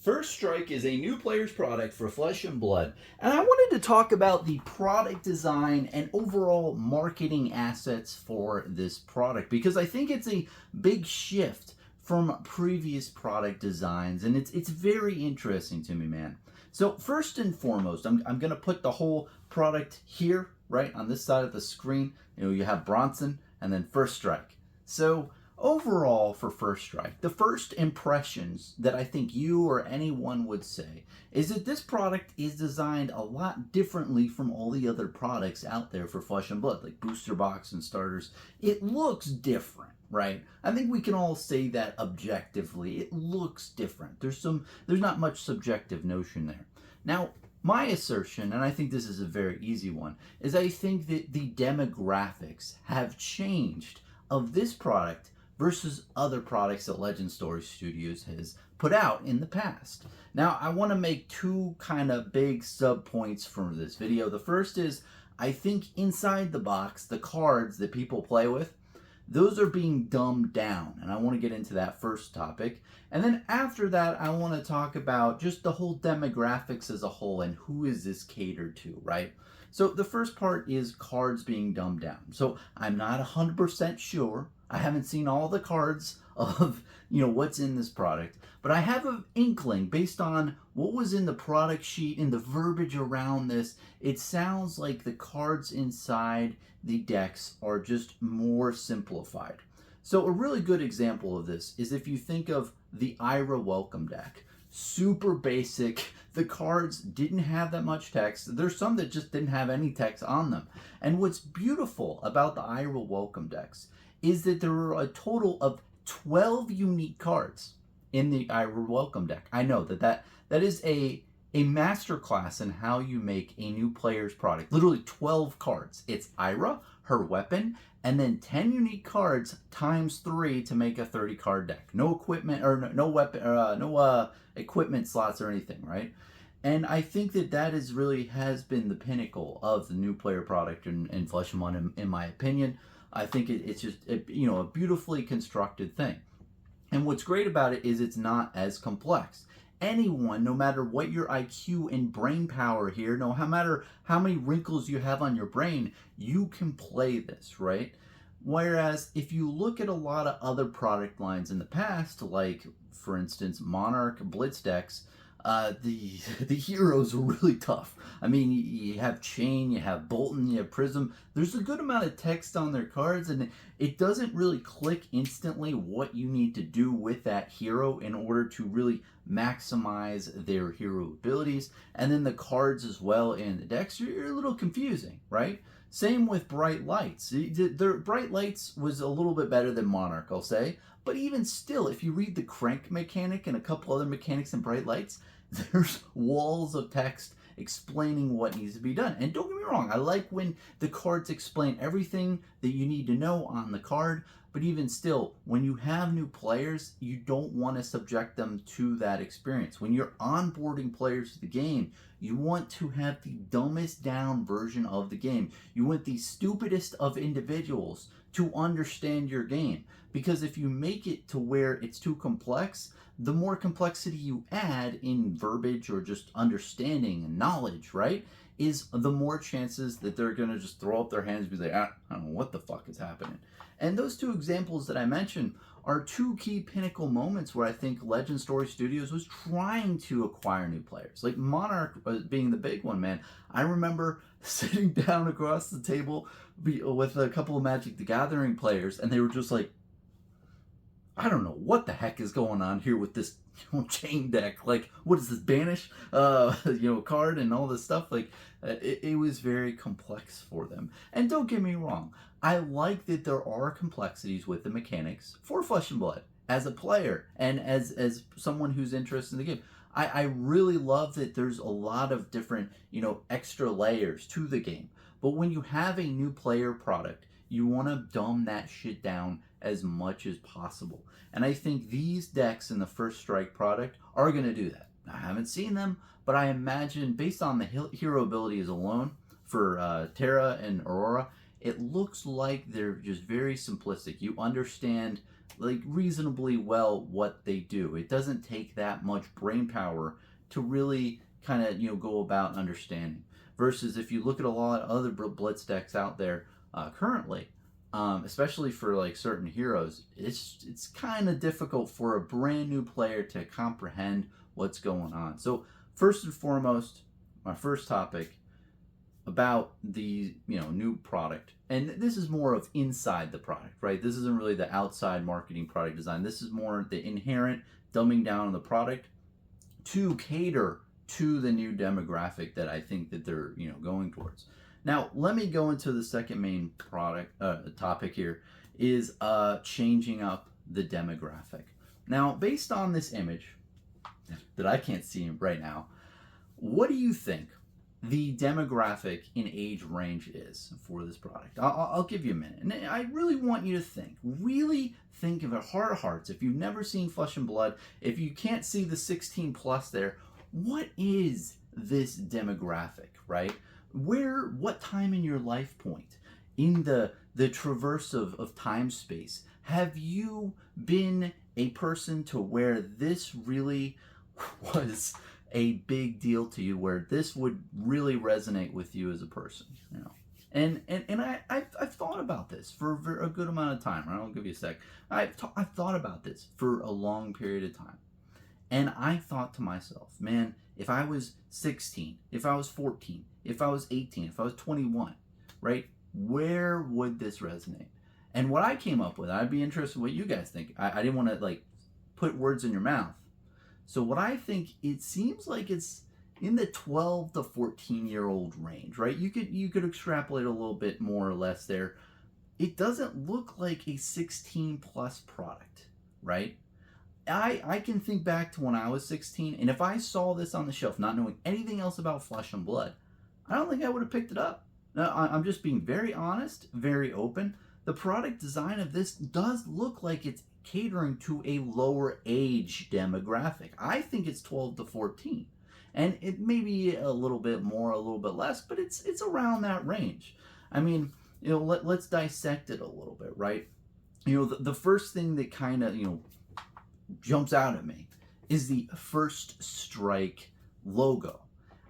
First Strike is a new player's product for Flesh and Blood, and I wanted to talk about the product design and overall marketing assets for this product because I think it's a big shift from previous product designs, and it's very interesting to me, man. So first and foremost, I'm going to put the whole product here, right, on this side of the screen. You have Bronson and then First Strike. So overall, for First Strike, the first impressions that I think you or anyone would say is that this product is designed a lot differently from all the other products out there for Flesh and Blood, like booster box and starters. It looks different, right? I think we can all say that objectively. It looks different. There's not much subjective notion there. Now, my assertion, and I think this is a very easy one, is I think that the demographics have changed of this product versus other products that Legend Story Studios has put out in the past. Now, I want to make two kind of big sub points from this video. The first is, I think inside the box, the cards that people play with, those are being dumbed down, and I want to get into that first topic. And then after that, I want to talk about just the whole demographics as a whole and who is this catered to, right? So the first part is cards being dumbed down. So I'm not 100% sure. I haven't seen all the cards of, what's in this product, but I have an inkling based on what was in the product sheet and the verbiage around this. It sounds like the cards inside the decks are just more simplified. So a really good example of this is if you think of the Ira Welcome deck. Super basic. The cards didn't have that much text. There's some that just didn't have any text on them. And what's beautiful about the Ira Welcome decks is that there are a total of 12 unique cards in the Ira Welcome deck. I know that is a masterclass in how you make a new player's product. Literally 12 cards. It's Ira, her weapon, and then 10 unique cards times 3 to make a 30 card deck. No equipment or no weapon, no equipment slots or anything, right? And I think that is really has been the pinnacle of the new player product in Flesh and Blood, in my opinion. I think it's just a beautifully constructed thing. And what's great about it is it's not as complex. Anyone, no matter what your IQ and brain power here, no matter how many wrinkles you have on your brain, you can play this, right? Whereas if you look at a lot of other product lines in the past, like for instance Monarch Blitz decks, the heroes are really tough. I mean, you have Chain, you have Bolton, you have Prism. There's a good amount of text on their cards, and it doesn't really click instantly what you need to do with that hero in order to really maximize their hero abilities. And then the cards as well in the decks, you're a little confusing, right? Same with Bright Lights. Bright Lights was a little bit better than Monarch, I'll say. But even still, if you read the crank mechanic and a couple other mechanics in Bright Lights, there's walls of text explaining what needs to be done. And don't get me wrong, I like when the cards explain everything that you need to know on the card, but even still, when you have new players, you don't want to subject them to that experience. When you're onboarding players to the game, you want to have the dumbest down version of the game. You want the stupidest of individuals to understand your game. Because if you make it to where it's too complex, the more complexity you add in verbiage or just understanding and knowledge, right, is the more chances that they're going to just throw up their hands and be like, I don't know what the fuck is happening. And those two examples that I mentioned are two key pinnacle moments where I think Legend Story Studios was trying to acquire new players. Like Monarch being the big one, man. I remember sitting down across the table with a couple of Magic the Gathering players, and they were just like, I don't know what the heck is going on here with this chain deck. Like, what is this, banish card and all this stuff? Like, it was very complex for them. And don't get me wrong, I like that there are complexities with the mechanics for Flesh and Blood as a player and as someone who's interested in the game. I really love that there's a lot of different, extra layers to the game. But when you have a new player product, you want to dumb that shit down as much as possible. And I think these decks in the First Strike product are going to do that. I haven't seen them, but I imagine based on the hero abilities alone for Terra and Aurora, it looks like they're just very simplistic. You understand like reasonably well what they do. It doesn't take that much brain power to really kind of go about understanding. Versus if you look at a lot of other blitz decks out there currently, especially for like certain heroes, it's kind of difficult for a brand new player to comprehend what's going on. So first and foremost, my first topic about the new product, and this is more of inside the product, right? This isn't really the outside marketing product design. This is more the inherent dumbing down of the product to cater to the new demographic that I think that they're going towards. Now let me go into the second main product topic here is changing up the demographic. Now based on this image that I can't see right now, what do you think the demographic in age range is for this product? I'll give you a minute, and I really want you to really think of it, heart of hearts. If you've never seen Flesh and Blood, if you can't see the 16 plus there, what is this demographic, right? What time in your life point in the traverse of time space have you been a person to where this really was a big deal to you, where this would really resonate with you as a person, And I've thought about this for a good amount of time. Right? I'll give you a sec. I've thought about this for a long period of time, and I thought to myself, man, if I was 16, if I was 14, if I was 18, if I was 21, right, where would this resonate? And what I came up with, I'd be interested in what you guys think. I didn't want to like put words in your mouth. So what I think, it seems like it's in the 12 to 14-year-old range, right? You could extrapolate a little bit more or less there. It doesn't look like a 16 plus product, right? I can think back to when I was 16, and if I saw this on the shelf, not knowing anything else about Flesh and Blood, I don't think I would have picked it up. No, I'm just being very honest, very open. The product design of this does look like it's catering to a lower age demographic. I think it's 12 to 14. And it may be a little bit more, a little bit less, but it's around that range. I mean, let's dissect it a little bit, right? The first thing that kind of, jumps out at me is the First Strike logo.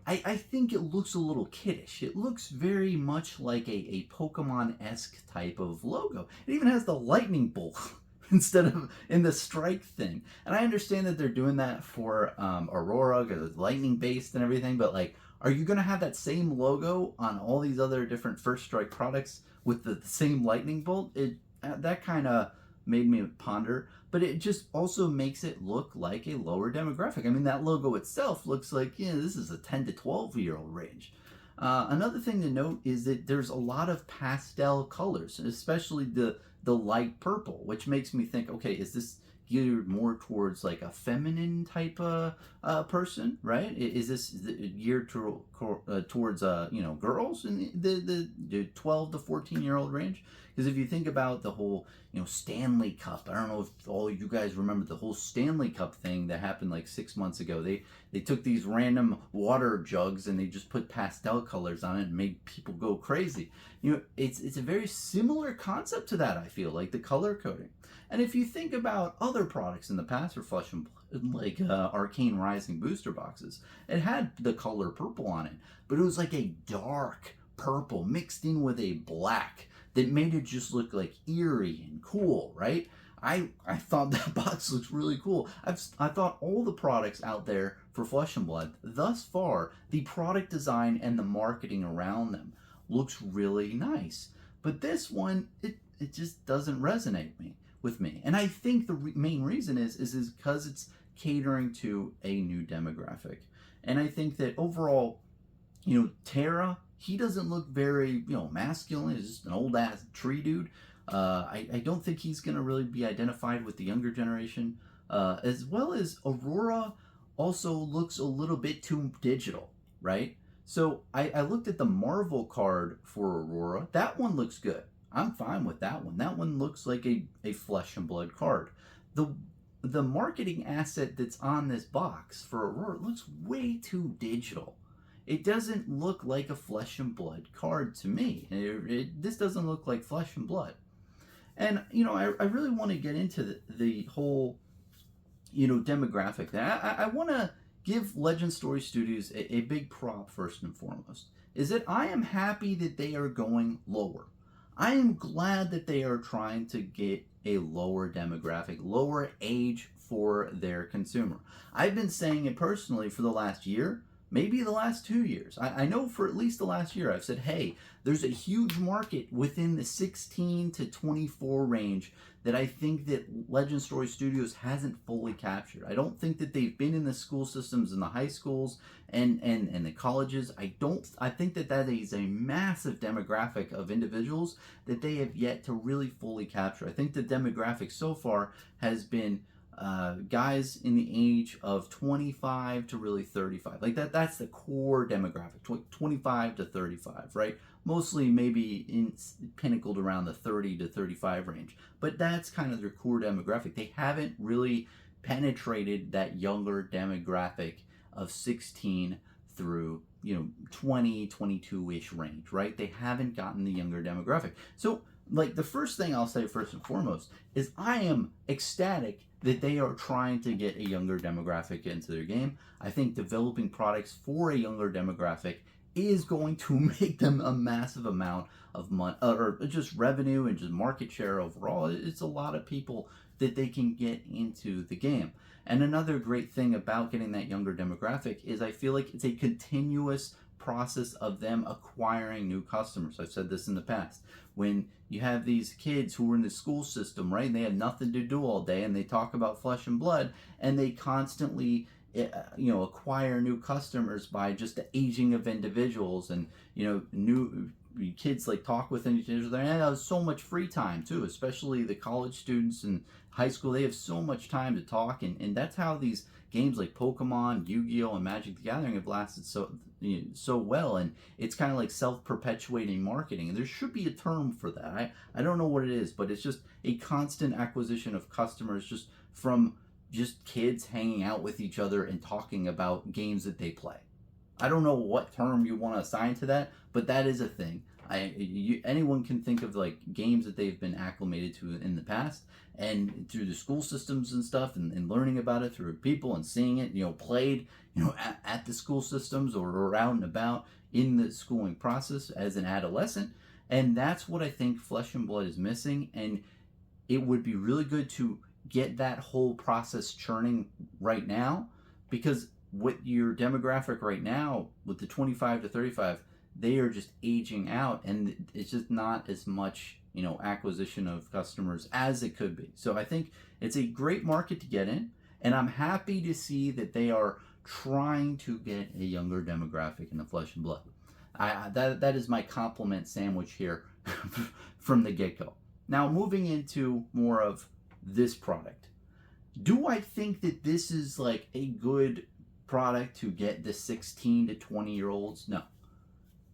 I think it looks a little kiddish. It looks very much like a Pokemon-esque type of logo. It even has the lightning bolt instead of in the strike thing. And I understand that they're doing that for Aurora, because it's lightning based and everything, but like, are you gonna have that same logo on all these other different First Strike products with the same lightning bolt? That kind of made me ponder, but it just also makes it look like a lower demographic. I mean, that logo itself looks like, this is a 10 to 12-year-old range. Another thing to note is that there's a lot of pastel colors, especially the light purple, which makes me think, okay, is this geared more towards like a feminine type of person, right? Is this geared towards girls in the 12 to 14-year-old range? Because if you think about the whole Stanley Cup, I don't know if all you guys remember the whole Stanley Cup thing that happened like 6 months ago. They took these random water jugs and they just put pastel colors on it and made people go crazy. It's a very similar concept to that, I feel, like the color coding. And if you think about other products in the past for Flesh and Blood, like Arcane Rising booster boxes, it had the color purple on it, but it was like a dark purple mixed in with a black that made it just look like eerie and cool, right? I thought that box looks really cool. I thought all the products out there for Flesh and Blood, thus far, the product design and the marketing around them looks really nice. But this one, it just doesn't resonate with me. And I think the main reason is because it's catering to a new demographic. And I think that overall, Terra, he doesn't look very, masculine. He's just an old ass tree dude. I don't think he's going to really be identified with the younger generation. As well as Aurora also looks a little bit too digital, right? So I looked at the Marvel card for Aurora. That one looks good. I'm fine with that one. That one looks like a Flesh and Blood card. The marketing asset that's on this box for Aurora looks way too digital. It doesn't look like a Flesh and Blood card to me. This doesn't look like Flesh and Blood. And I really want to get into the whole demographic there. I want to give Legend Story Studios a big prop first and foremost. Is that I am happy that they are going lower. I am glad that they are trying to get a lower demographic, lower age for their consumer. I've been saying it personally for the last year, maybe the last 2 years. I know for at least the last year I've said, hey, there's a huge market within the 16 to 24 range that I think that Legend Story Studios hasn't fully captured. I don't think that they've been in the school systems, in the high schools and the colleges. I think that that is a massive demographic of individuals that they have yet to really fully capture. I think the demographic so far has been guys in the age of 25 to really 35. Like that's the core demographic, 25 to 35, right? Mostly maybe pinnacled around the 30 to 35 range. But that's kind of their core demographic. They haven't really penetrated that younger demographic of 16 through 20, 22-ish range, right? They haven't gotten the younger demographic. So like the first thing I'll say first and foremost is I am ecstatic that they are trying to get a younger demographic into their game. I think developing products for a younger demographic is going to make them a massive amount of money, or just revenue and just market share overall. It's a lot of people that they can get into the game. And another great thing about getting that younger demographic is I feel like it's a continuous process of them acquiring new customers. I've said this in the past. When you have these kids who are in the school system, right, and they have nothing to do all day and they talk about Flesh and Blood and they constantly acquire new customers by just the aging of individuals, and new kids like talk with each other, and have so much free time too, especially the college students in high school. They have so much time to talk, and that's how these games like Pokemon, Yu-Gi-Oh, and Magic the Gathering have lasted so well. And it's kind of like self-perpetuating marketing, and there should be a term for that. I don't know what it is, but it's just a constant acquisition of customers just from just kids hanging out with each other and talking about games that they play. I don't know what term you want to assign to that, but that is a thing. Anyone can think of like games that they've been acclimated to in the past, and through the school systems and stuff, and learning about it through people and seeing it, played, at the school systems or out and about in the schooling process as an adolescent. And that's what I think Flesh and Blood is missing. And it would be really good to get that whole process churning right now, because with your demographic right now, with the 25 to 35, they are just aging out, and it's just not as much acquisition of customers as it could be. So I think it's a great market to get in, and I'm happy to see that they are trying to get a younger demographic in the Flesh and Blood. That is my compliment sandwich here from the get-go. Now moving into more of this product. Do I think that this is like a good product to get the 16 to 20-year-olds? No.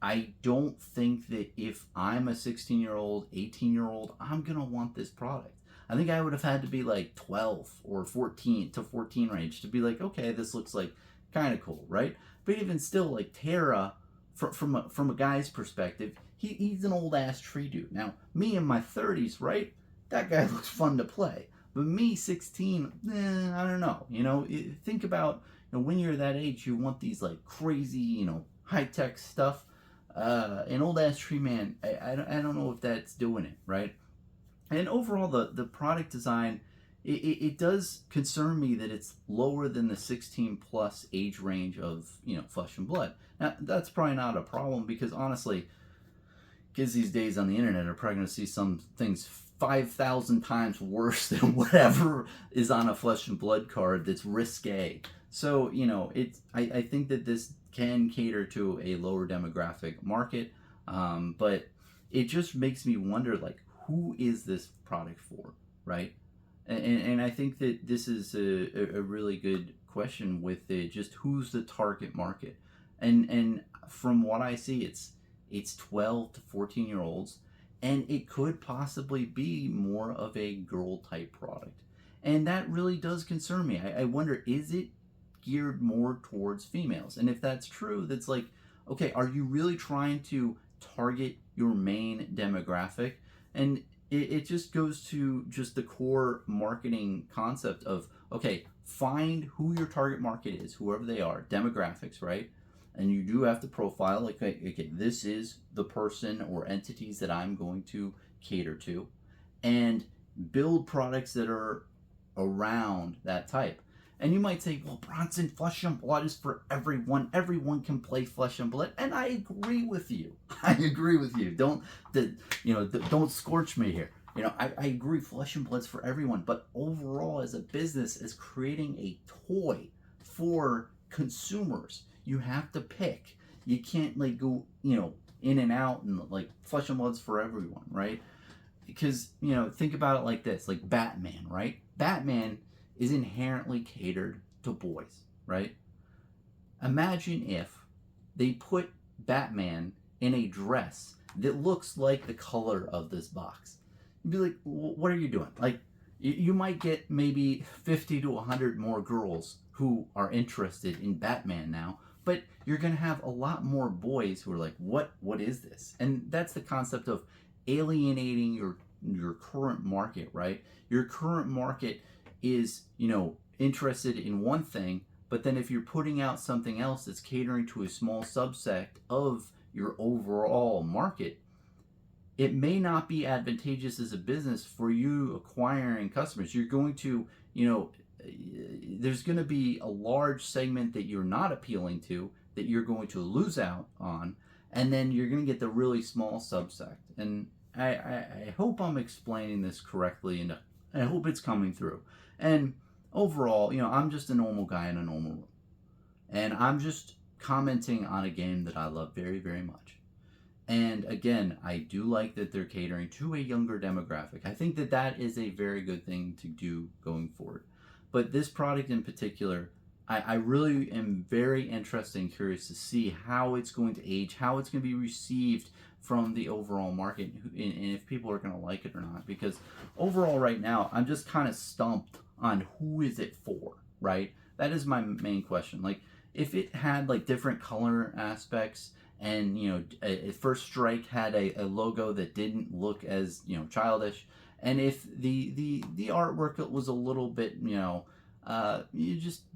I don't think that if I'm a 16-year-old, 18-year-old, I'm going to want this product. I think I would have had to be like 12 or 14 to 14 range to be like, okay, this looks like kind of cool, right? But even still, like Terra, from a guy's perspective, he's an old-ass tree dude. Now, me in my 30s, right? That guy looks fun to play. But me, 16, I don't know. Think about when you're that age, you want these like crazy, high-tech stuff. An old-ass tree man, I don't know if that's doing it, right? And overall, the product design, it does concern me that it's lower than the 16-plus age range of, Flesh and Blood. Now, that's probably not a problem, because honestly, kids these days on the internet are probably going to see some things 5,000 times worse than whatever is on a Flesh and Blood card that's risque. So, I think that this can cater to a lower demographic market, but it just makes me wonder, like, who is this product for, right? And I think that this is a really good question with it, just who's the target market. And from what I see, it's 12 to 14-year-olds, and it could possibly be more of a girl type product. And that really does concern me. I wonder, is it geared more towards females? And if that's true, that's like, okay, are you really trying to target your main demographic? And it just goes to just the core marketing concept of, okay, find who your target market is, whoever they are, demographics, right? And you do have to profile, like, okay, this is the person or entities that I'm going to cater to, and build products that are around that type. And you might say, well, Bronson, Flesh and Blood is for everyone. Everyone can play Flesh and Blood, and I agree with you. I agree with you. Don't scorch me here. I agree. Flesh and Blood's for everyone, but overall, as a business, as creating a toy for consumers, you have to pick. You can't like go, in and out, and like Flesh and Blood's for everyone, right? Because think about it like this, like Batman, right? Batman is inherently catered to boys, right? Imagine if they put Batman in a dress that looks like the color of this box. You'd be like, what are you doing? Like, you might get maybe 50 to 100 more girls who are interested in Batman now, but you're going to have a lot more boys who are like, what is this? And that's the concept of alienating your current market, right? Your current market is, interested in one thing, but then if you're putting out something else that's catering to a small subset of your overall market, it may not be advantageous as a business for you acquiring customers. You're going to, there's going to be a large segment that you're not appealing to that you're going to lose out on, and then you're going to get the really small subsect. And I hope I'm explaining this correctly, and I hope it's coming through. And overall, I'm just a normal guy in a normal room, and I'm just commenting on a game that I love very, very much. And again, I do like that they're catering to a younger demographic. I think that that is a very good thing to do going forward. But this product in particular, I really am very interested and curious to see how it's going to age, how it's going to be received from the overall market, and if people are going to like it or not. Because overall right now, I'm just kind of stumped on who is it for, right? That is my main question. Like, if it had like different color aspects, and First Strike had a logo that didn't look as childish, and if the artwork was a little bit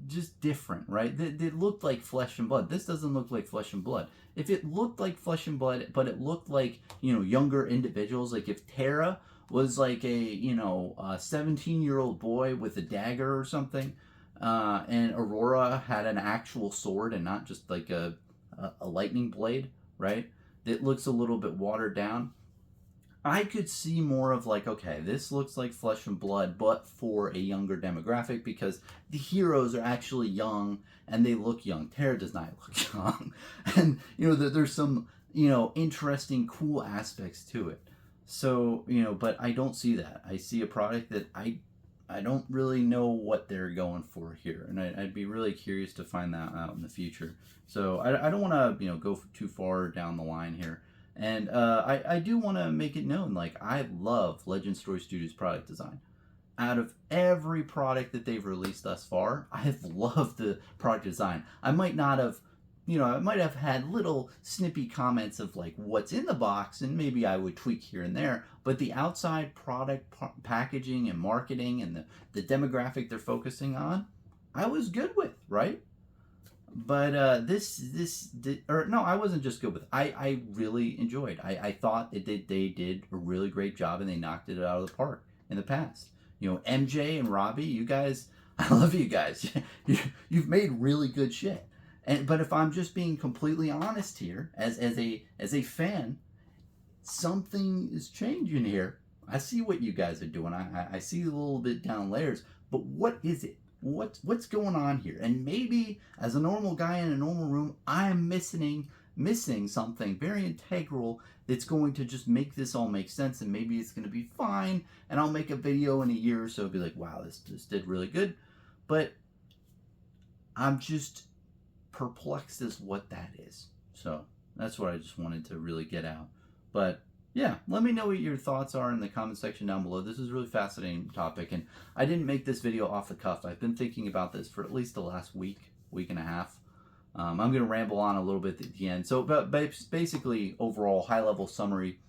just different, right? They looked like Flesh and Blood. This doesn't look like Flesh and Blood. If it looked like Flesh and Blood, but it looked like younger individuals, like if Tara was like a 17-year-old boy with a dagger or something, and Aurora had an actual sword and not just like a lightning blade, right? That looks a little bit watered down. I could see more of like, okay, this looks like Flesh and Blood, but for a younger demographic, because the heroes are actually young and they look young. Tara does not look young, and there's some interesting, cool aspects to it. So but I don't see that. I see a product that I don't really know what they're going for here, and I'd be really curious to find that out in the future. So I don't want to go too far down the line here, and I do want to make it known, like, I love Legend Story Studios product design. Out of every product that they've released thus far, I've loved the product design. I might not have I might have had little snippy comments of like what's in the box, and maybe I would tweak here and there, but the outside product packaging and marketing and the demographic they're focusing on, I was good with, right? But no, I wasn't just good with. I really enjoyed. I thought they did a really great job, and they knocked it out of the park in the past. MJ and Robbie, you guys, I love you guys. You've made really good shit. But if I'm just being completely honest here, as a fan, something is changing here. I see what you guys are doing. I see a little bit down layers, but what is it? What's going on here? And maybe as a normal guy in a normal room, I'm missing something very integral that's going to just make this all make sense, and maybe it's going to be fine, and I'll make a video in a year or so, be like, wow, this did really good. But I'm just perplexed as what that is. So that's what I just wanted to really get out. But yeah, let me know what your thoughts are in the comment section down below. This is a really fascinating topic, and I didn't make this video off the cuff. I've been thinking about this for at least the last week and a half. I'm going to ramble on a little bit at the end. So, but basically, overall, high-level summary,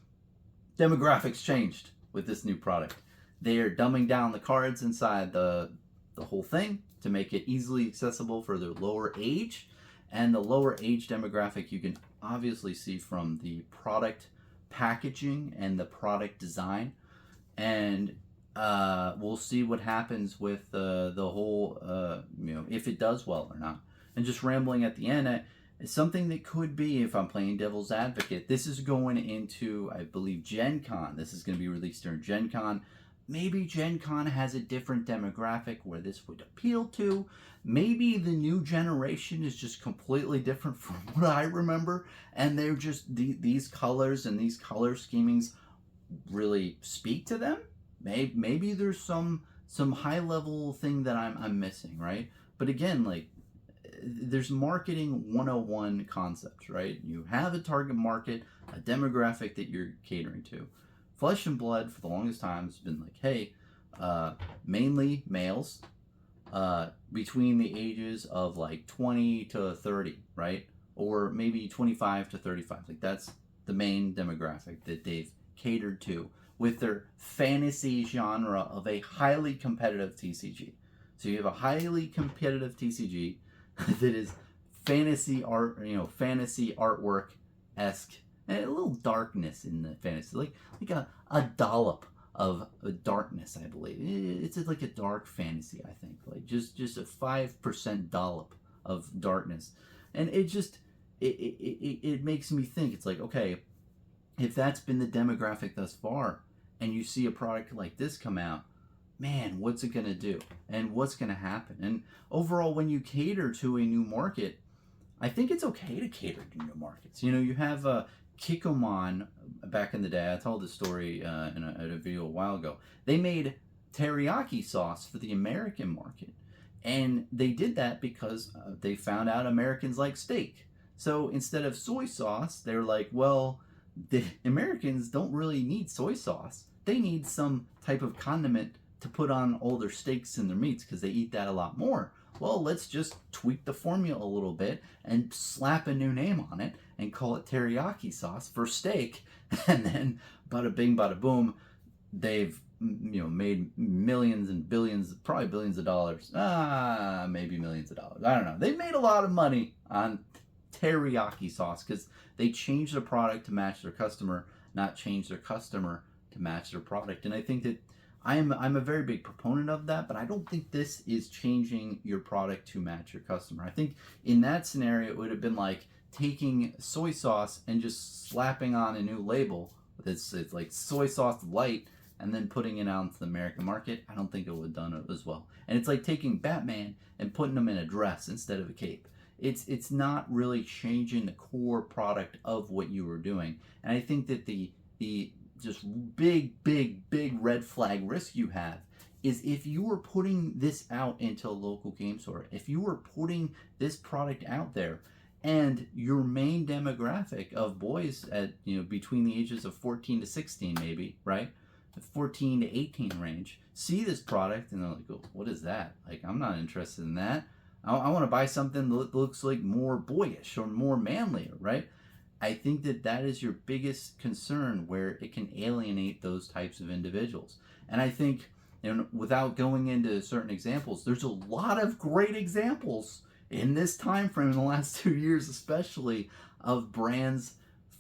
demographics changed. with this new product. They are dumbing down the cards inside the whole thing to make it easily accessible for the lower age. And the lower age demographic you can obviously see from the product packaging and the product design. And we'll see what happens with the whole, if it does well or not. And just rambling at the end, it's something that could be, if I'm playing devil's advocate, this is going into, I believe, Gen Con. This is going to be released during Gen Con. Maybe Gen Con has a different demographic where this would appeal to. Maybe the new generation is just completely different from what I remember, and they're just these colors and these color schemings really speak to them. Maybe there's some high level thing that I'm missing, right? But again, like, there's marketing 101 concepts, right? You have a target market, a demographic that you're catering to. Flesh and Blood for the longest time has been like, hey, mainly males between the ages of like 20 to 30, right? Or maybe 25 to 35. Like, that's the main demographic that they've catered to with their fantasy genre of a highly competitive TCG. So you have a highly competitive TCG that is fantasy art, fantasy artwork-esque, and a little darkness in the fantasy, like a dollop of darkness, I believe. It's like a dark fantasy, I think, like just a 5% dollop of darkness, and it makes me think. It's like, okay, if that's been the demographic thus far, and you see a product like this come out, man, what's it going to do? And what's going to happen? And overall, when you cater to a new market, I think it's okay to cater to new markets. You have Kikkoman back in the day. I told this story in a video a while ago. They made teriyaki sauce for the American market. And they did that because they found out Americans like steak. So instead of soy sauce, they're like, well, the Americans don't really need soy sauce. They need some type of condiment to put on all their steaks and their meats because they eat that a lot more. Well, let's just tweak the formula a little bit and slap a new name on it and call it teriyaki sauce for steak. And then bada bing, bada boom, they've made millions and billions, probably billions of dollars. Maybe millions of dollars. I don't know. They made a lot of money on teriyaki sauce because they changed the product to match their customer, not change their customer to match their product. And I think that I'm a very big proponent of that, but I don't think this is changing your product to match your customer. I think in that scenario, it would have been like taking soy sauce and just slapping on a new label. It's like soy sauce light and then putting it out into the American market. I don't think it would have done it as well. And it's like taking Batman and putting him in a dress instead of a cape. It's not really changing the core product of what you were doing. And I think that the just big red flag risk you have is if you were putting this out into a local game store, if you were putting this product out there and your main demographic of boys at between the ages of 14 to 16 maybe, right? The 14 to 18 range see this product and they're like, oh, what is that? Like, I'm not interested in that. I want to buy something that looks like more boyish or more manly, right? I think that is your biggest concern, where it can alienate those types of individuals. And I think, without going into certain examples, there's a lot of great examples in this time frame, in the last 2 years especially, of brands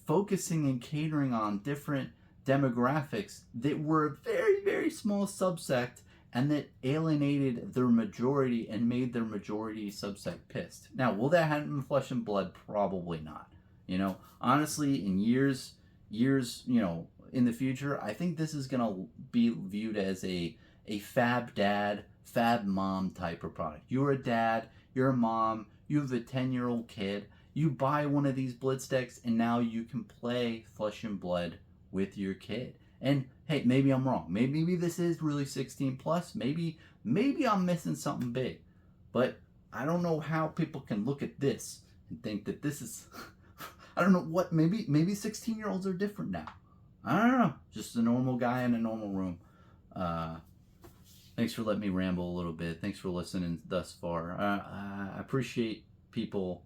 focusing and catering on different demographics that were a very, very small subsect and that alienated their majority and made their majority subsect pissed. Now, will that happen in Flesh and Blood? Probably not. Honestly, in years, in the future, I think this is going to be viewed as a fab dad, fab mom type of product. You're a dad, you're a mom, you have a 10-year-old kid, you buy one of these Blitz decks, and now you can play Flesh and Blood with your kid. And hey, maybe I'm wrong. Maybe this is really 16 plus. Maybe I'm missing something big. But I don't know how people can look at this and think that this is... I don't know what, maybe 16-year-olds are different now. I don't know. Just a normal guy in a normal room. Thanks for letting me ramble a little bit. Thanks for listening thus far. I appreciate people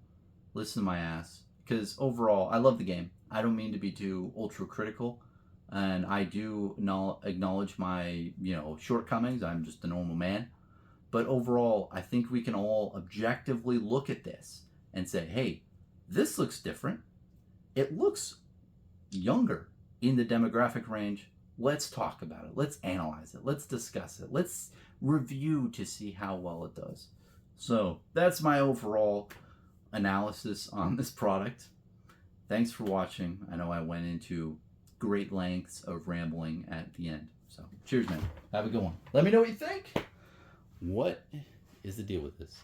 listening to my ass, because overall, I love the game. I don't mean to be too ultra critical. and I do acknowledge my, shortcomings. I'm just a normal man. But overall, I think we can all objectively look at this and say, hey, this looks different. It looks younger in the demographic range. Let's talk about it. Let's analyze it. Let's discuss it. Let's review to see how well it does. So that's my overall analysis on this product. Thanks for watching. I know I went into great lengths of rambling at the end. So cheers, man. Have a good one. Let me know what you think. What is the deal with this?